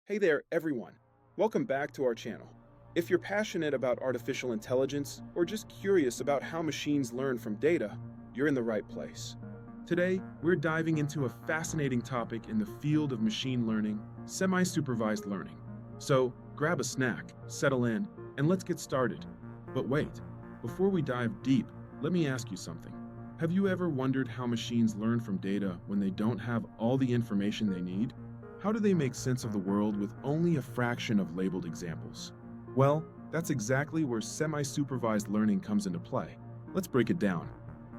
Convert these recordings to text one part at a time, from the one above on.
Hey there, everyone. Welcome back to our channel. If you're passionate about artificial intelligence or just curious about how machines learn from data, you're in the right place. Today, we're diving into a fascinating topic in the field of machine learning, semi-supervised learning. So, grab a snack, settle in, and let's get started. But wait, before we dive deep, let me ask you something. Have you ever wondered how machines learn from data when they don't have all the information they need? How do they make sense of the world with only a fraction of labeled examples? Well, that's exactly where semi-supervised learning comes into play. Let's break it down.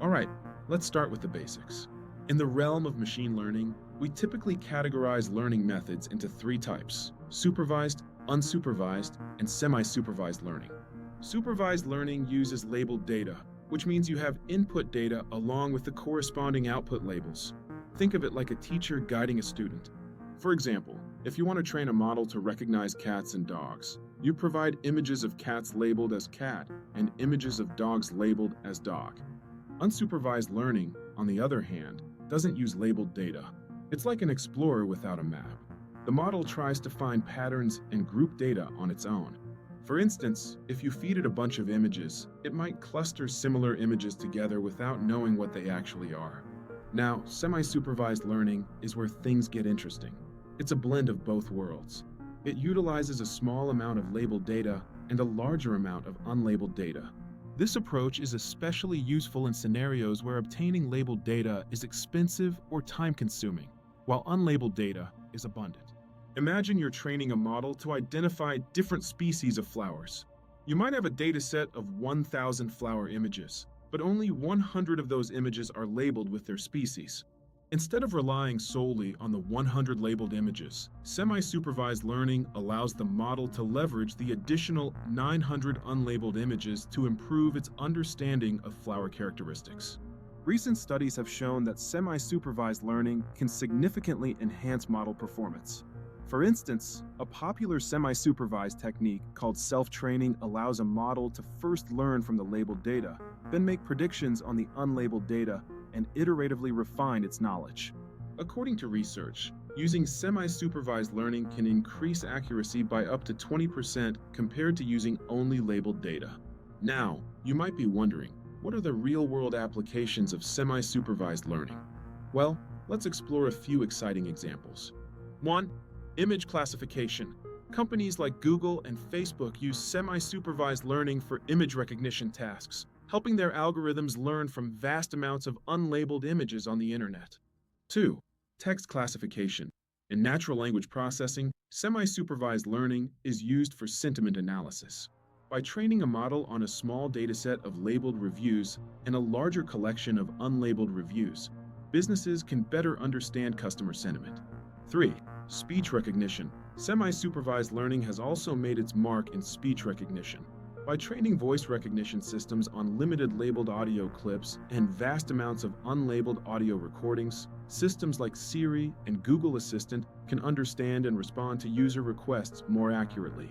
All right, let's start with the basics. In the realm of machine learning, we typically categorize learning methods into three types: supervised, unsupervised, and semi-supervised learning. Supervised learning uses labeled data, which means you have input data along with the corresponding output labels. Think of it like a teacher guiding a student. For example, if you want to train a model to recognize cats and dogs, you provide images of cats labeled as cat and images of dogs labeled as dog. Unsupervised learning, on the other hand, doesn't use labeled data. It's like an explorer without a map. The model tries to find patterns and group data on its own. For instance, if you feed it a bunch of images, it might cluster similar images together without knowing what they actually are. Now, semi-supervised learning is where things get interesting. It's a blend of both worlds. It utilizes a small amount of labeled data and a larger amount of unlabeled data. This approach is especially useful in scenarios where obtaining labeled data is expensive or time-consuming, while unlabeled data is abundant. Imagine you're training a model to identify different species of flowers. You might have a data set of 1,000 flower images, but only 100 of those images are labeled with their species. Instead of relying solely on the 100 labeled images, semi-supervised learning allows the model to leverage the additional 900 unlabeled images to improve its understanding of flower characteristics. Recent studies have shown that semi-supervised learning can significantly enhance model performance. For instance, a popular semi-supervised technique called self-training allows a model to first learn from the labeled data, then make predictions on the unlabeled data, and iteratively refine its knowledge. According to research, using semi-supervised learning can increase accuracy by up to 20% compared to using only labeled data. Now, you might be wondering, what are the real-world applications of semi-supervised learning? Well, let's explore a few exciting examples. 1. Image classification. Companies like Google and Facebook use semi-supervised learning for image recognition tasks, helping their algorithms learn from vast amounts of unlabeled images on the internet. 2. Text classification. In natural language processing, semi-supervised learning is used for sentiment analysis. By training a model on a small dataset of labeled reviews and a larger collection of unlabeled reviews, businesses can better understand customer sentiment. 3. Speech recognition. Semi-supervised learning has also made its mark in speech recognition. By training voice recognition systems on limited labeled audio clips and vast amounts of unlabeled audio recordings, systems like Siri and Google Assistant can understand and respond to user requests more accurately.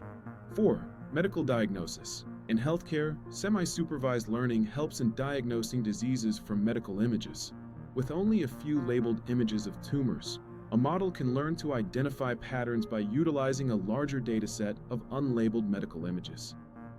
4. Medical diagnosis. In healthcare, semi-supervised learning helps in diagnosing diseases from medical images. With only a few labeled images of tumors, a model can learn to identify patterns by utilizing a larger dataset of unlabeled medical images.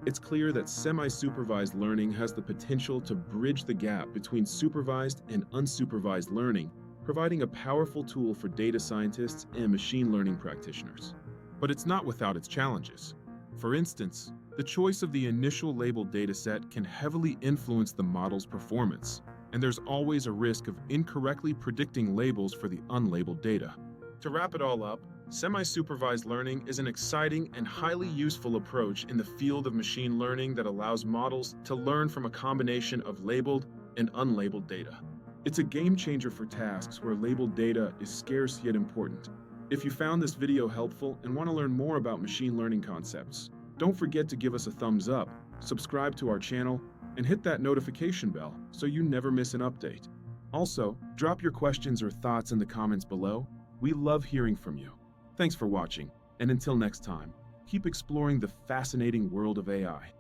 It's clear that semi-supervised learning has the potential to bridge the gap between supervised and unsupervised learning, providing a powerful tool for data scientists and machine learning practitioners. But it's not without its challenges. For instance, the choice of the initial labeled dataset can heavily influence the model's performance, and there's always a risk of incorrectly predicting labels for the unlabeled data. To wrap it all up, semi-supervised learning is an exciting and highly useful approach in the field of machine learning that allows models to learn from a combination of labeled and unlabeled data. It's a game changer for tasks where labeled data is scarce yet important. If you found this video helpful and want to learn more about machine learning concepts, don't forget to give us a thumbs up, subscribe to our channel, and hit that notification bell so you never miss an update. Also, drop your questions or thoughts in the comments below. We love hearing from you. Thanks for watching, and until next time, keep exploring the fascinating world of AI.